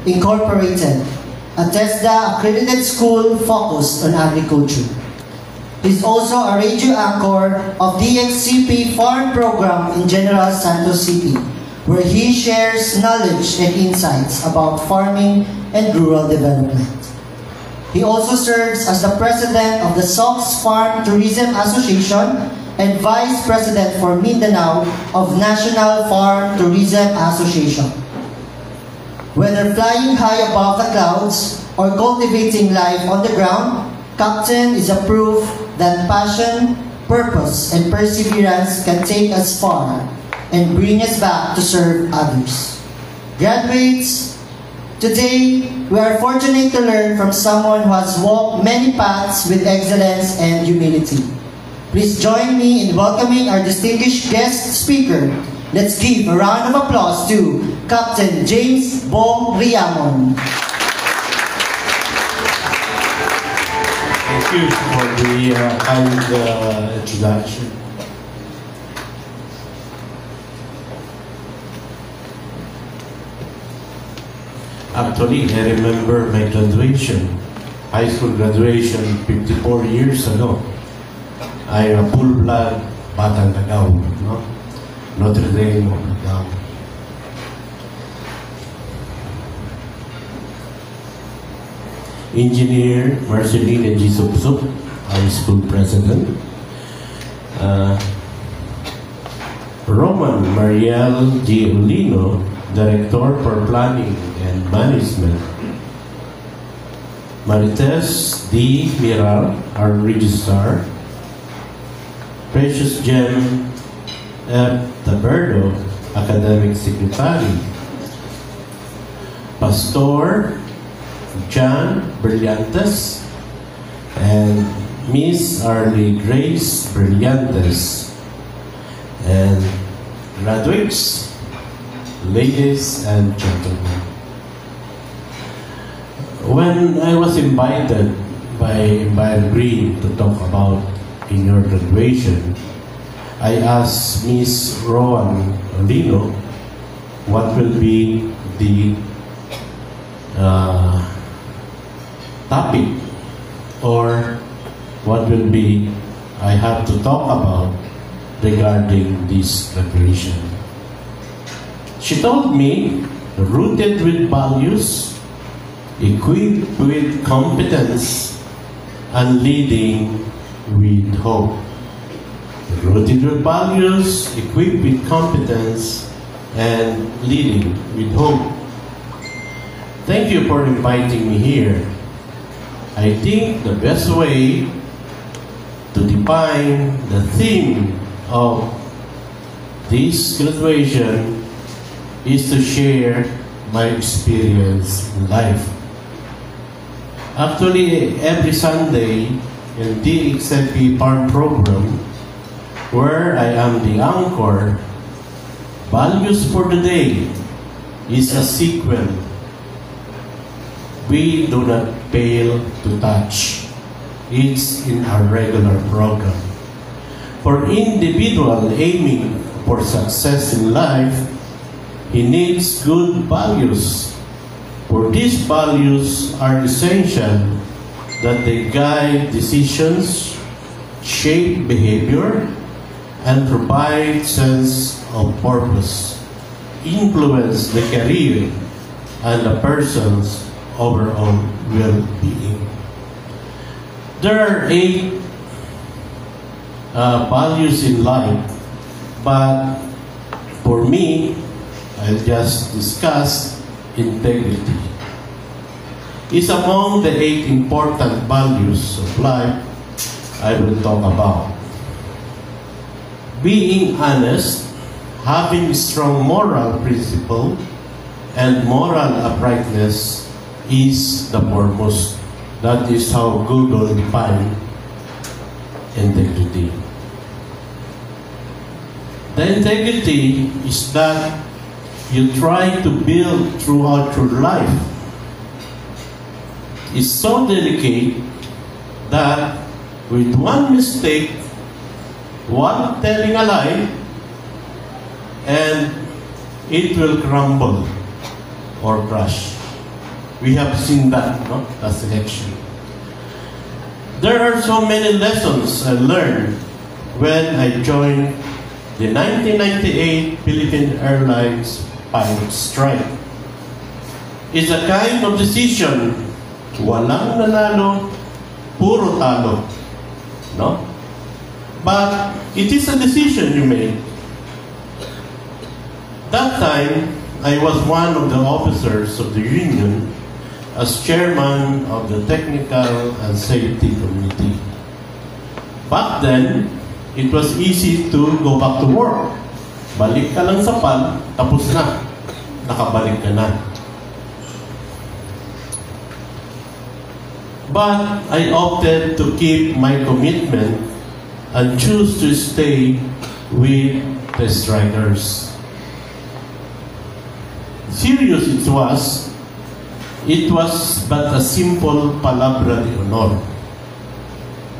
Incorporated, a TESDA accredited school focused on agriculture. He's also a radio anchor of DXCP Farm Program in General Santos City, where he shares knowledge and insights about farming and rural development. He also serves as the president of the Sox Farm Tourism Association and vice president for Mindanao of National Farm Tourism Association. Whether flying high above the clouds or cultivating life on the ground, Captain is a proof that passion, purpose, and perseverance can take us far and bring us back to serve others. Graduates, today we are fortunate to learn from someone who has walked many paths with excellence and humility. Please join me in welcoming our distinguished guest speaker. Let's give a round of applause to Captain James Bong Riamon. Thank you for the kind introduction. Actually, I remember my graduation, high school graduation, 54 years ago. I am a full-blood Batang Tagaw, no? Notre Dame of Tagaw. Engineer Marcelina G. Supsup, high school president. Roman Mariel G. Ulino, Director for Planning and Management. Marites D. Miral, our Registrar. Precious Gem F. Taberdo, Academic Secretary. Pastor John Brillantes and Miss Arlie Grace Brillantes, and graduates, ladies and gentlemen. When I was invited by Green to talk about in your graduation, I asked Miss Rowan Olino what will be the topic or what will be I have to talk about regarding this graduation. She told me, rooted with values, equipped with competence, and leading with hope. Rooted with values, equipped with competence, and leading with hope. Thank you for inviting me here. I think the best way to define the theme of this graduation is to share my experience in life. Actually, every Sunday in the DXCP Farm Program, where I am the anchor, Values for the Day is a sequence we do not fail to touch. It's in our regular program. For individual aiming for success in life, he needs good values. For these values are essential that they guide decisions, shape behavior, and provide sense of purpose, influence the career and the person's overall well-being. There are 8 values in life, but for me, I'll just discuss integrity. It's among the 8 important values of life I will talk about. Being honest, having strong moral principle, and moral uprightness is the foremost. That is how Google defines integrity. The integrity is that you try to build throughout your life. It's so delicate that with one mistake, one telling a lie, and it will crumble or crush. We have seen that, no? That selection. There are so many lessons I learned when I joined the 1998 Philippine Airlines pilot strike. It's a kind of decision, walang nanalo, puro talo. No? But it is a decision you make. That time, I was one of the officers of the union as chairman of the Technical and Safety Committee. Back then, it was easy to go back to work. Balik ka lang sa PAL, tapos na. Nakabalik ka na. But I opted to keep my commitment and choose to stay with the strikers. Serious it was but a simple palabra de honor.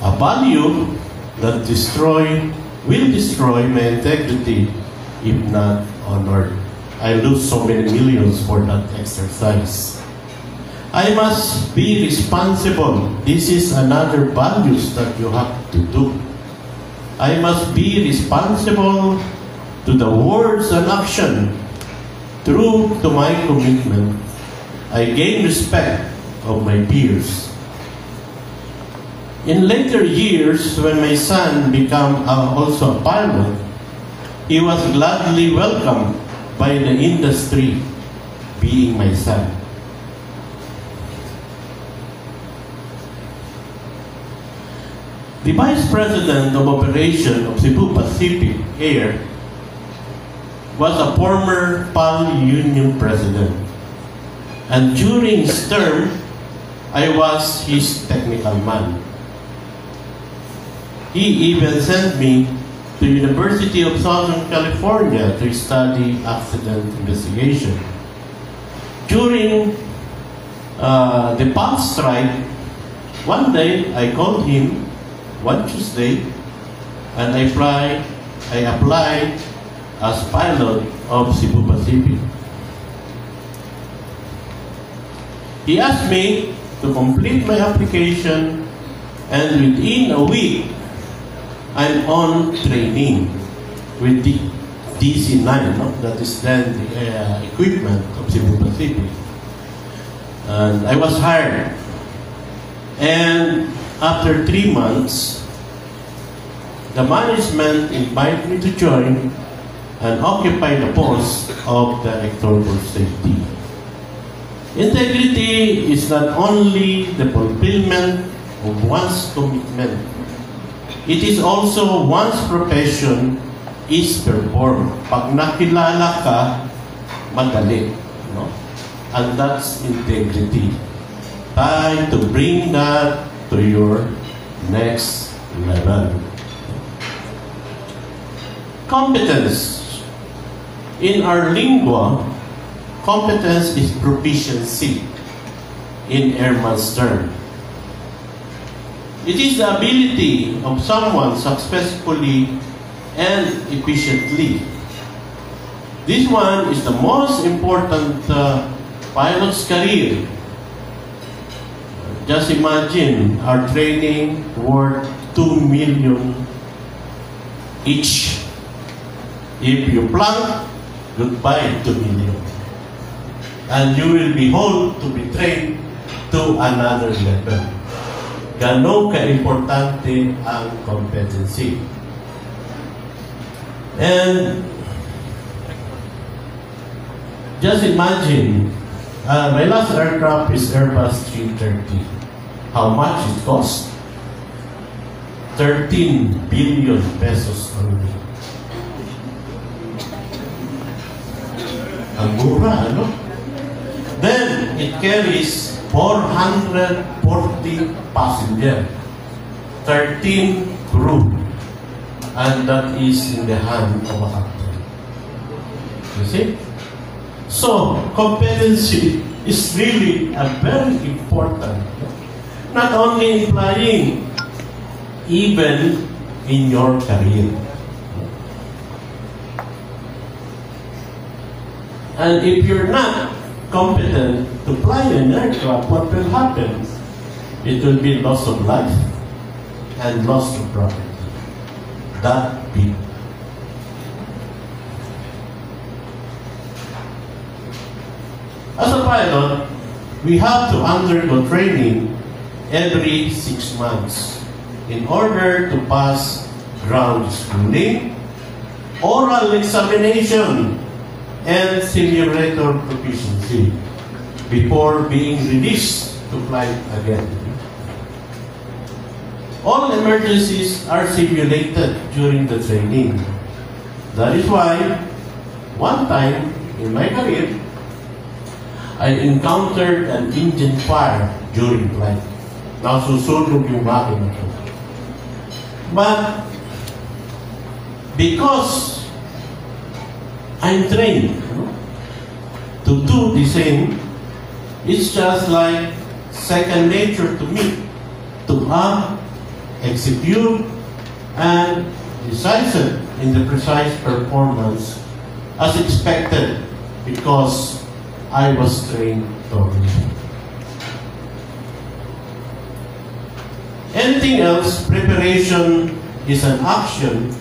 A value that will destroy my integrity if not honored. I lose so many millions for that exercise. I must be responsible. This is another values that you have to do. I must be responsible to the words and action. True to my commitment, I gain respect of my peers. In later years, when my son became also a pilot, he was gladly welcomed by the industry, being my son. The Vice President of Operation of Cebu Pacific Air was a former PAL Union President. And during his term, I was his technical man. He even sent me to University of Southern California to study accident investigation. During the PAL strike, one day I called him, one Tuesday, and I applied as pilot of Cebu Pacific. He asked me to complete my application, and within a week, I'm on training with the DC-9, no? That is then the equipment of Cebu Pacific. And I was hired. And after 3 months, the management invited me to join and occupy the post of Director for Safety. Integrity is not only the fulfillment of one's commitment, it is also one's profession is performed. Pag nakilala ka, madali. No? And that's integrity. Try to bring that to your next level. Competence. In our lingua, competence is proficiency in airman's term. It is the ability of someone successfully and efficiently. This one is the most important pilot's career. Just imagine our training worth 2 million each. If you plunk, goodbye 2 million. And you will be hauled to be trained to another level. Ganon ka-importante ang competency. And just imagine, my last aircraft is Airbus 330. How much it cost? 13 billion pesos only. Ang mura, ano? Then, it carries 440 passengers, 13 crew, and that is in the hand of a captain. You see? So, competency is really a very important, not only in flying, even in your career. And if you're not competent to fly an aircraft, what will happen? It will be loss of life and loss of property. That big. As a pilot, we have to undergo training every 6 months in order to pass ground schooling, oral examination, and simulator proficiency before being released to fly again. All emergencies are simulated during the training. That is why, one time in my career, I encountered an engine fire during flight. Nasusunog yung makina ko. But, because I'm trained to do the same, it's just like second nature to me to act, execute, and decisive in the precise performance as expected because I was trained thoroughly. Anything else, preparation is an action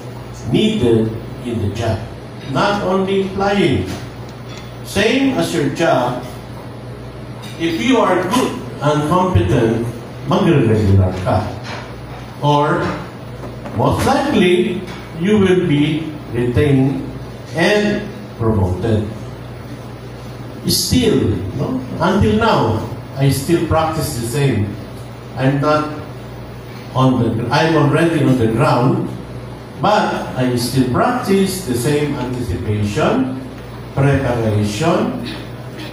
needed in the job. Not only flying. Same as your job, if you are good and competent, magre-regular ka. Or, most likely, you will be retained and promoted. Still, no? Until now, I still practice the same. I'm already on the ground, but I still practice the same anticipation, preparation,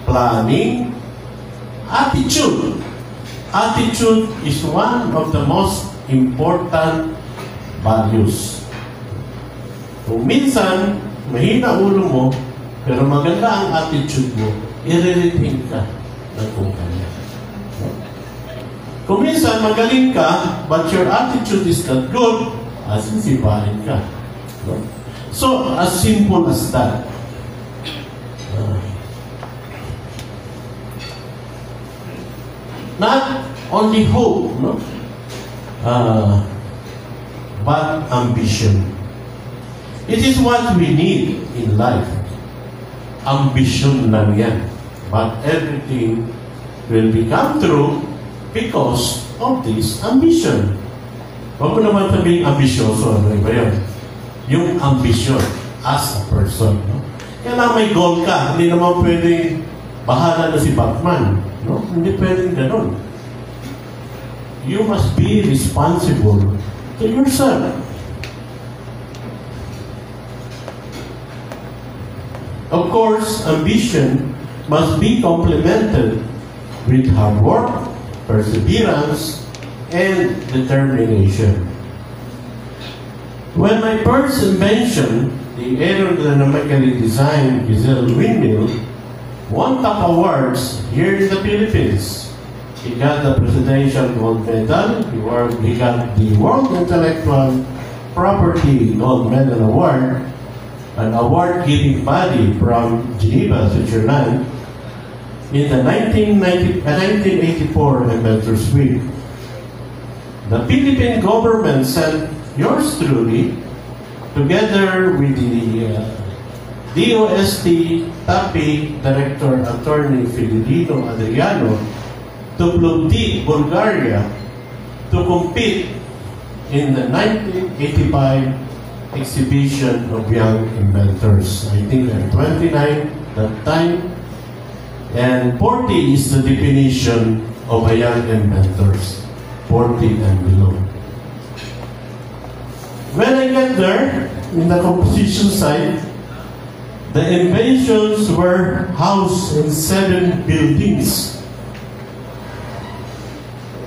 planning, attitude. Attitude is one of the most important values. Kung minsan, mahina ulo mo, pero maganda ang attitude mo, i-retain ka ng kumpanya. Kung minsan, magaling ka, but your attitude is not good, asisipahin ka. So, as simple as that. Not only hope, no? But ambition. It is what we need in life. Ambition lang yan. But everything will become true because of this ambition. Huwag mo naman sabihin ambisyoso. Ano ba yun? Yung ambition as a person. No? Kaya may goal ka. Hindi naman pwedeng bahala na si Batman. No? Hindi pwedeng ganun. You must be responsible to yourself. Of course, ambition must be complemented with hard work, perseverance, and determination. When my first invention, the aerodynamically designed Gazelle windmill, won top awards here in the Philippines. He got the Presidential Gold Medal, he got the World Intellectual Property Gold Medal Award, an award-giving body from Geneva, Switzerland, in the 1984 Inventors Week. The Philippine government sent yours truly, together with the DOST TAPI Director Attorney Fidelino Adriano, to Plovdiv, Bulgaria, to compete in the 1985 exhibition of young inventors. I think I'm 29 that time, and 40 is the definition of a young inventors, 40 and below. When I got there, in the composition side, the inventions were housed in 7 buildings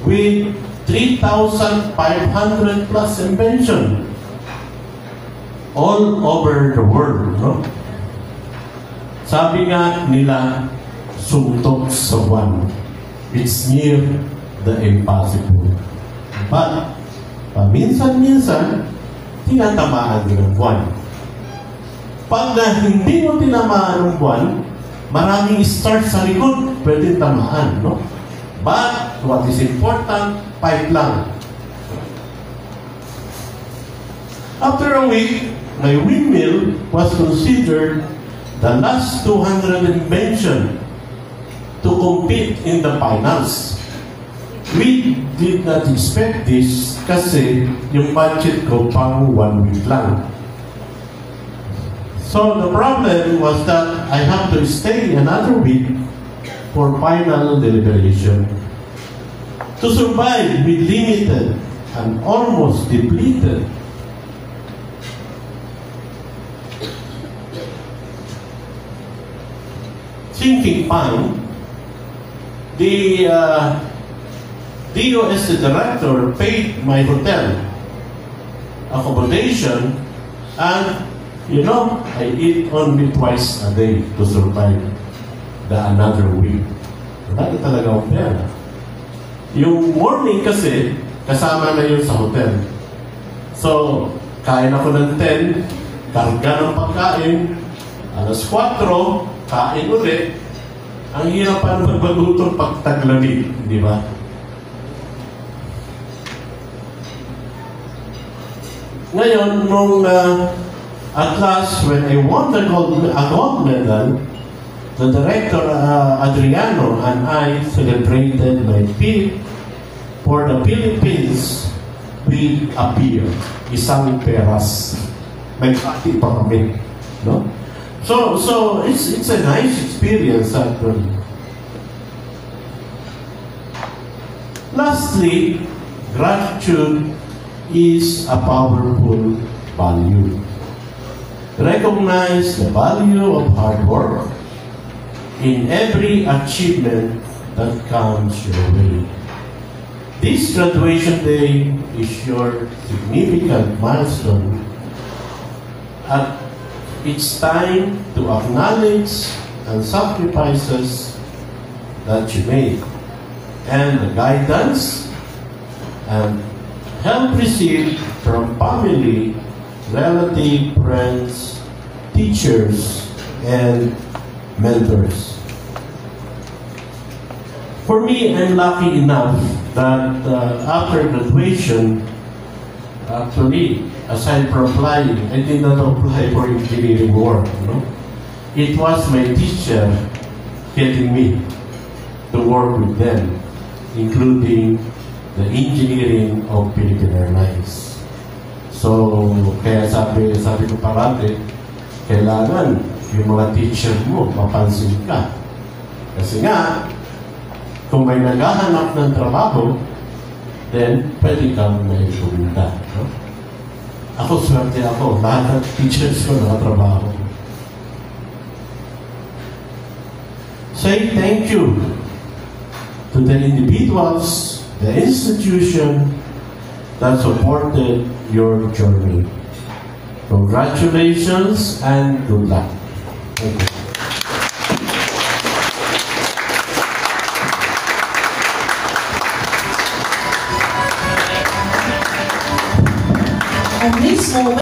with 3,500 plus invention all over the world. No? Sabi nga nila, suntok sa buwan. It's near the impossible. But, paminsan-minsan, tinatamaan din ang buwan. Pag na hindi mo tinamaan ng buwan, maraming stars sa likod, pwede tamaan, no? But, what is important, 5 lang. After a week, my windmill was considered the last 200 invention to compete in the finals. We did not expect this kasi yung budget ko pang 1 week lang. So the problem was that I have to stay another week for final deliberation. To survive with limited and almost depleted sinking fund, the DOS director paid my hotel accommodation, and you know, I eat only twice a day to survive the another week. Wala na talaga akong pera. Yung morning kasi, kasama na yun sa hotel. So, kain ako ng 10, karga ng pagkain, alas 4, kain ulit. Ang hirap pa naman magluto pag taglamig, di ba? Ngayon, nung at last, when I won a gold medal, the director, Adriano, and I celebrated my peak for the Philippines with a beer. Isang peras. Nag-party pa kami. No? So it's a nice experience actually. Lastly, gratitude is a powerful value. Recognize the value of hard work in every achievement that comes your way. This graduation day is your significant milestone, and it's time to acknowledge the sacrifices that you made and the guidance and help received from family, relative, friends, teachers, and mentors. For me, I'm lucky enough that after graduation, actually, aside from applying, I did not apply for engineering work. No? It was my teacher getting me to work with them, including the engineering of Philippine Airlines. So, kaya sabi ko parati, kailangan yung mga teacher mo, mapansin ka. Kasi nga, kung may naghahanap ng trabaho, then pwede kang may pumunta. No? Ako, swerte ako. Lahat ng teachers ko nakatrabaho. Say thank you to the individuals, the institution that supported your journey. Congratulations and good luck. Thank you. And this moment